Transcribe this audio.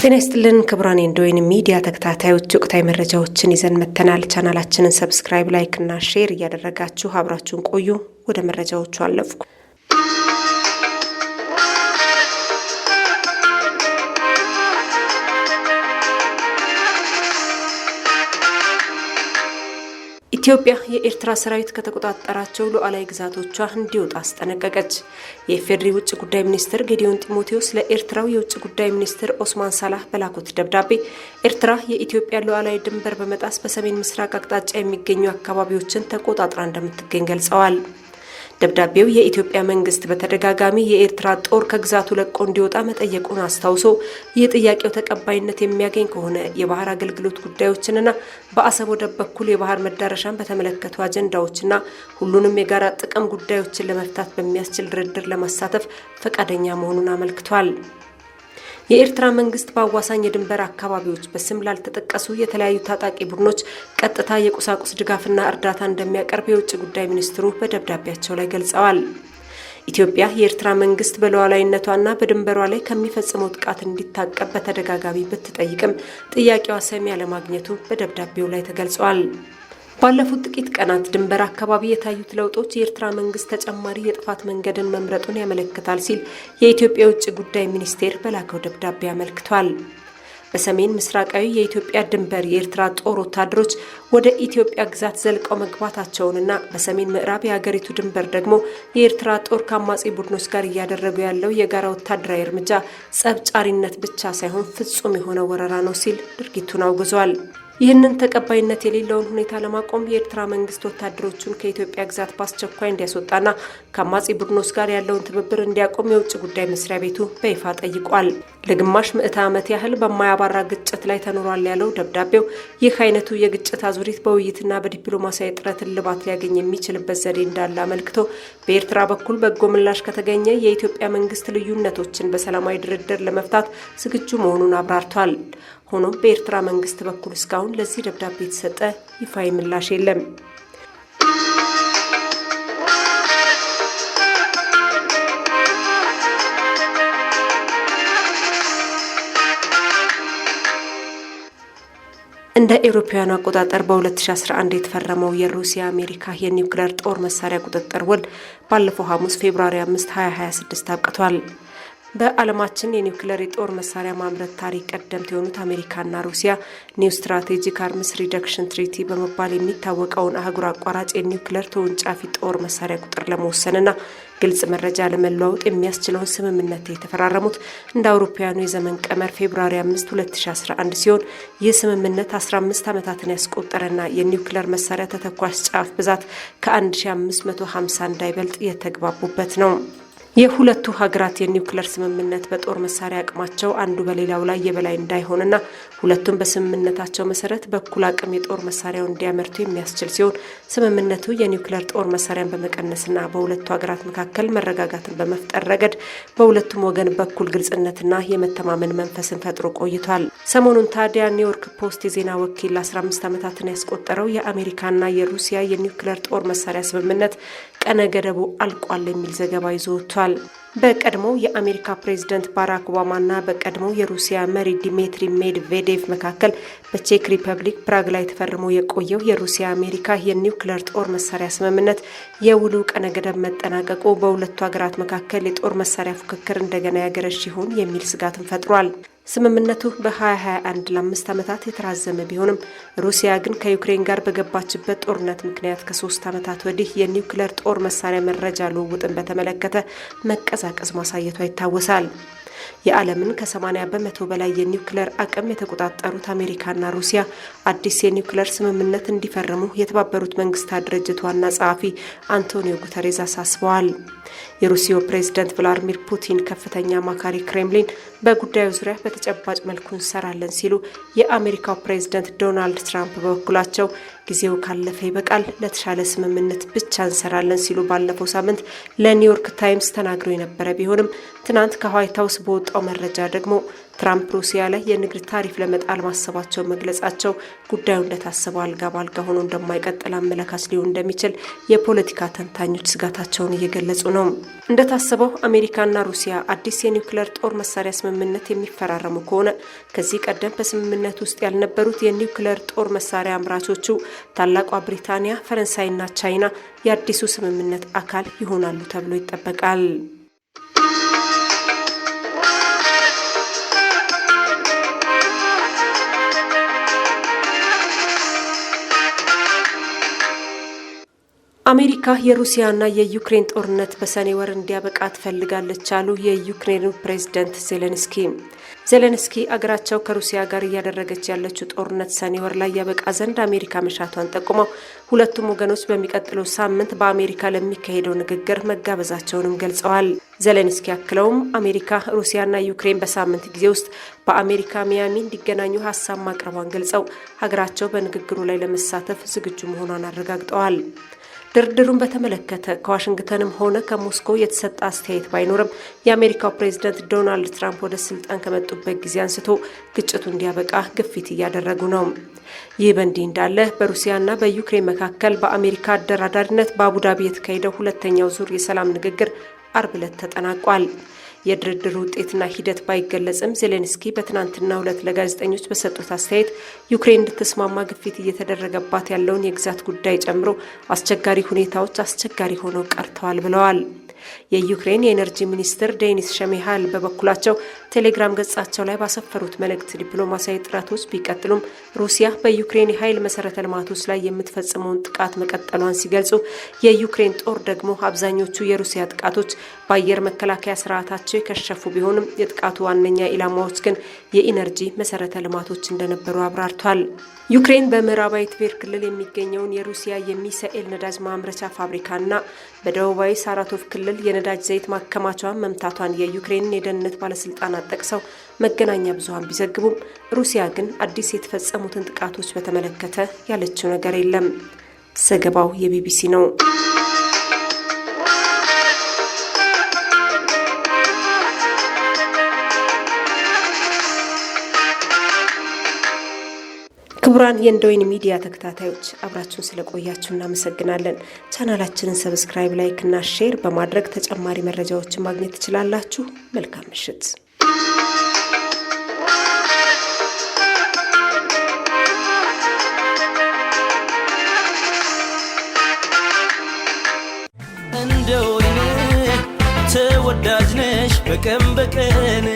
ጤና ይስጥልን ክቡራን የእንዶይን ሚዲያ ተከታታዮች ወቅታዊ መረጃዎችን ይዘን መተናል። ቻናላችንን ሰብስክራይብ፣ ላይክ እና ሼር እያደረጋችሁ አብራችሁን ቆዩ። ወደ መረጃዎቹ አለፍኩ። ኢትዮጵያ የኤርትራ ሰራዊት ከተቆጣጠራቸው ሉዓላዊ ግዛቶቿ እንዲወጣ አስጠነቀቀች። የኢፌዴሪ ውጭ ጉዳይ ሚኒስትር ጌዲዮን ጢሞቴዎስ ለኤርትራው የውጭ ጉዳይ ሚኒስትር ኦስማን ሳላህ በላኩት ደብዳቤ ኤርትራ የኢትዮጵያ ሉዓላዊ ድንበር በመጣስ በሰሜን ምስራቅ አቅጣጫ የሚገኙ አካባቢዎችን ተቆጣጥራ እንደምትገኝ ገልጸዋል። ደብዳቤው የኢትዮጵያ መንግስት በተደጋጋሚ የኤርትራ ጦር ከግዛቱ ለቆ እንዲወጣ መጠየቁን አስታውሶ የጥያቄው ተቀባይነት የሚያገኝ ከሆነ የባህር አገልግሎት ጉዳዮችንና በአሰብ ወደብ በኩል የባህር መዳረሻን በተመለከቱ አጀንዳዎችና ሁሉንም የጋራ ጥቅም ጉዳዮችን ለመፍታት በሚያስችል ድርድር ለማሳተፍ ፈቃደኛ መሆኑን አመልክቷል። የኤርትራ መንግስት በአዋሳኝ የድንበር አካባቢዎች በስም ላልተጠቀሱ የተለያዩ ታጣቂ ቡድኖች ቀጥታ የቁሳቁስ ድጋፍና እርዳታ እንደሚያቀርብ የውጭ ጉዳይ ሚኒስትሩ በደብዳቤያቸው ላይ ገልጸዋል። ኢትዮጵያ የኤርትራ መንግስት በሉዓላዊነቷና በድንበሯ ላይ ከሚፈጽመው ጥቃት እንዲታቀብ በተደጋጋሚ ብትጠይቅም ጥያቄዋ ሰሚ ያለማግኘቱ በደብዳቤው ላይ ተገልጿል። ባለፉት ጥቂት ቀናት ድንበር አካባቢ የታዩት ለውጦች የኤርትራ መንግስት ተጨማሪ የጥፋት መንገድን መምረጡን ያመለክታል ሲል የኢትዮጵያ ውጭ ጉዳይ ሚኒስቴር በላከው ደብዳቤ አመልክቷል። በሰሜን ምስራቃዊ የኢትዮጵያ ድንበር የኤርትራ ጦር ወታደሮች ወደ ኢትዮጵያ ግዛት ዘልቀው መግባታቸውንና በሰሜን ምዕራብ የሀገሪቱ ድንበር ደግሞ የኤርትራ ጦር ከአማጺ ቡድኖች ጋር እያደረጉ ያለው የጋራ ወታደራዊ እርምጃ ጸብጫሪነት ብቻ ሳይሆን ፍጹም የሆነ ወረራ ነው ሲል ድርጊቱን አውግዟል። ይህንን ተቀባይነት የሌለውን ሁኔታ ለማቆም የኤርትራ መንግስት ወታደሮቹን ከኢትዮጵያ ግዛት በአስቸኳይ እንዲያስወጣና ከአማጺ ቡድኖች ጋር ያለውን ትብብር እንዲያቆም የውጭ ጉዳይ መስሪያ ቤቱ በይፋ ጠይቋል። ለግማሽ ምዕተ ዓመት ያህል በማያባራ ግጭት ላይ ተኖሯል ያለው ደብዳቤው ይህ አይነቱ የግጭት አዙሪት በውይይትና በዲፕሎማሲያዊ ጥረት እልባት ሊያገኝ የሚችልበት ዘዴ እንዳለ አመልክቶ በኤርትራ በኩል በጎ ምላሽ ከተገኘ የኢትዮጵያ መንግስት ልዩነቶችን በሰላማዊ ድርድር ለመፍታት ዝግጁ መሆኑን አብራርቷል። ሆኖም በኤርትራ መንግስት በኩል እስካሁን ለዚህ ደብዳቤ የተሰጠ ይፋዊ ምላሽ የለም። እንደ አውሮፓውያኑ አቆጣጠር በ2011 የተፈረመው የሩሲያ አሜሪካ የኒውክሌር ጦር መሳሪያ ቁጥጥር ውል ባለፈው ሐሙስ ፌብሩዋሪ 5 2026 አብቅቷል። በዓለማችን የኒውክሌር የጦር መሳሪያ ማምረት ታሪክ ቀደምት የሆኑት አሜሪካና ሩሲያ ኒው ስትራቴጂክ አርምስ ሪደክሽን ትሪቲ በመባል የሚታወቀውን አህጉር አቋራጭ የኒውክሌር ተወንጫፊ ጦር መሳሪያ ቁጥር ለመወሰንና ግልጽ መረጃ ለመለዋወጥ የሚያስችለውን ስምምነት የተፈራረሙት እንደ አውሮፓውያኑ የዘመን ቀመር ፌብሩዋሪ 5 2011 ሲሆን ይህ ስምምነት 15 ዓመታትን ያስቆጠረና የኒውክሌር መሳሪያ ተተኳሽ ጫፍ ብዛት ከ1550 እንዳይበልጥ የተግባቡበት ነው። የሁለቱ ሀገራት የኒውክሌር ስምምነት በጦር መሳሪያ አቅማቸው አንዱ በሌላው ላይ የበላይ እንዳይሆንና ሁለቱም በስምምነታቸው መሰረት በኩል አቅም የጦር መሳሪያውን እንዲያመርቱ የሚያስችል ሲሆን ስምምነቱ የኒውክሌር ጦር መሳሪያን በመቀነስና በሁለቱ ሀገራት መካከል መረጋጋትን በመፍጠር ረገድ በሁለቱም ወገን በኩል ግልጽነትና የመተማመን መንፈስን ፈጥሮ ቆይቷል። ሰሞኑን ታዲያ ኒውዮርክ ፖስት የዜና ወኪል 15 ዓመታትን ያስቆጠረው የአሜሪካና የሩሲያ የኒውክሌር ጦር መሳሪያ ስምምነት ቀነ ገደቡ አልቋል የሚል ዘገባ ይዞ ወጥቷል። በቀድሞው የአሜሪካ ፕሬዝዳንት ባራክ ኦባማና በቀድሞው የሩሲያ መሪ ዲሚትሪ ሜድቬዴቭ መካከል በቼክ ሪፐብሊክ ፕራግ ላይ ተፈርሞ የቆየው የሩሲያ አሜሪካ የኒውክሌር ጦር መሳሪያ ስምምነት የውሉ ቀነ ገደብ መጠናቀቁ በሁለቱ ሀገራት መካከል የጦር መሳሪያ ፉክክር እንደገና ያገረሽ ሲሆን የሚል ስጋትን ፈጥሯል። ስምምነቱ በ2021 ለ5 ዓመታት የተራዘመ ቢሆንም ሩሲያ ግን ከዩክሬን ጋር በገባችበት ጦርነት ምክንያት ከ3 ዓመታት ወዲህ የኒውክሌር ጦር መሳሪያ መረጃ ልውውጥን በተመለከተ መቀዛቀዝ ማሳየቷ ይታወሳል። የዓለምን ከ80 በመቶ በላይ የኒውክሌር አቅም የተቆጣጠሩት አሜሪካና ሩሲያ አዲስ የኒውክሌር ስምምነት እንዲፈርሙ የተባበሩት መንግስታት ድርጅት ዋና ጸሐፊ አንቶኒዮ ጉተሬዝ አሳስበዋል። የሩሲያው ፕሬዝዳንት ቭላዲሚር ፑቲን ከፍተኛ አማካሪ ክሬምሊን በጉዳዩ ዙሪያ በተጨባጭ መልኩ እንሰራለን ሲሉ፣ የአሜሪካው ፕሬዝዳንት ዶናልድ ትራምፕ በበኩላቸው ጊዜው ካለፈ ይበቃል፣ ለተሻለ ስምምነት ብቻ እንሰራለን ሲሉ ባለፈው ሳምንት ለኒውዮርክ ታይምስ ተናግረው የነበረ ቢሆንም ትናንት ከዋይት ሃውስ በወጣው መረጃ ደግሞ ትራምፕ ሩሲያ ላይ የንግድ ታሪፍ ለመጣል ማሰባቸው መግለጻቸው ጉዳዩ እንደታሰበው አልጋ ባልጋ ሆኖ እንደማይቀጥል አመለካች ሊሆን እንደሚችል የፖለቲካ ተንታኞች ስጋታቸውን እየገለጹ ነው። እንደታሰበው አሜሪካና ሩሲያ አዲስ የኒውክሌር ጦር መሳሪያ ስምምነት የሚፈራረሙ ከሆነ ከዚህ ቀደም በስምምነት ውስጥ ያልነበሩት የኒውክሌር ጦር መሳሪያ አምራቾቹ ታላቋ ብሪታንያ፣ ፈረንሳይና ቻይና የአዲሱ ስምምነት አካል ይሆናሉ ተብሎ ይጠበቃል። አሜሪካ የሩሲያና የዩክሬን ጦርነት በሰኔ ወር እንዲያበቃ ትፈልጋለች አሉ የዩክሬኑ ፕሬዝዳንት ዜሌንስኪ አገራቸው ከሩሲያ ጋር እያደረገች ያለችው ጦርነት ሰኔ ወር ላይ ያበቃ ዘንድ አሜሪካ መሻቷን ጠቁመው ሁለቱም ወገኖች በሚቀጥለው ሳምንት በአሜሪካ ለሚካሄደው ንግግር መጋበዛቸውንም ገልጸዋል። ዜሌንስኪ አክለውም አሜሪካ ሩሲያና ዩክሬን በሳምንት ጊዜ ውስጥ በአሜሪካ ሚያሚ እንዲገናኙ ሀሳብ ማቅረቧን ገልጸው ሀገራቸው በንግግሩ ላይ ለመሳተፍ ዝግጁ መሆኗን አረጋግጠዋል። ድርድሩን በተመለከተ ከዋሽንግተንም ሆነ ከሞስኮ የተሰጠ አስተያየት ባይኖርም የአሜሪካው ፕሬዝዳንት ዶናልድ ትራምፕ ወደ ስልጣን ከመጡበት ጊዜ አንስቶ ግጭቱ እንዲያበቃ ግፊት እያደረጉ ነው። ይህ በእንዲህ እንዳለ በሩሲያና በዩክሬን መካከል በአሜሪካ አደራዳሪነት በአቡዳቢ የተካሄደው ሁለተኛው ዙር የሰላም ንግግር አርብ ዕለት ተጠናቋል። የድርድሩ ውጤትና ሂደት ባይገለጽም ዜሌንስኪ በትናንትናው ዕለት ለጋዜጠኞች በሰጡት አስተያየት ዩክሬን እንድትስማማ ግፊት እየተደረገባት ያለውን የግዛት ጉዳይ ጨምሮ አስቸጋሪ ሁኔታዎች አስቸጋሪ ሆነው ቀርተዋል ብለዋል። የዩክሬን የኤነርጂ ሚኒስትር ዴኒስ ሸሜሃል በበኩላቸው ቴሌግራም ገጻቸው ላይ ባሰፈሩት መልእክት ዲፕሎማሲያዊ ጥረቶች ቢቀጥሉም ሩሲያ በዩክሬን የኃይል መሰረተ ልማቶች ላይ የምትፈጽመውን ጥቃት መቀጠሏን ሲገልጹ የዩክሬን ጦር ደግሞ አብዛኞቹ የሩሲያ ጥቃቶች በአየር መከላከያ ስርዓታቸው የከሸፉ ቢሆንም የጥቃቱ ዋነኛ ኢላማዎች ግን የኢነርጂ መሰረተ ልማቶች እንደነበሩ አብራርቷል። ዩክሬን በምዕራባዊ ትቬር ክልል የሚገኘውን የሩሲያ የሚሳኤል ነዳጅ ማምረቻ ፋብሪካና በደቡባዊ ሳራቶቭ ክልል የነዳጅ ዘይት ማከማቻዋን መምታቷን የዩክሬንን የደህንነት ባለስልጣናት ጠቅሰው መገናኛ ብዙሃን ቢዘግቡም ሩሲያ ግን አዲስ የተፈጸሙትን ጥቃቶች በተመለከተ ያለችው ነገር የለም። ዘገባው የቢቢሲ ነው። ክቡራን የእንዶይን ሚዲያ ተከታታዮች አብራችሁን ስለቆያችሁ እናመሰግናለን። ቻናላችንን ሰብስክራይብ፣ ላይክ እና ሼር በማድረግ ተጨማሪ መረጃዎችን ማግኘት ትችላላችሁ። መልካም ምሽት። እንደወይን ተወዳጅ ነሽ በቀን በቀን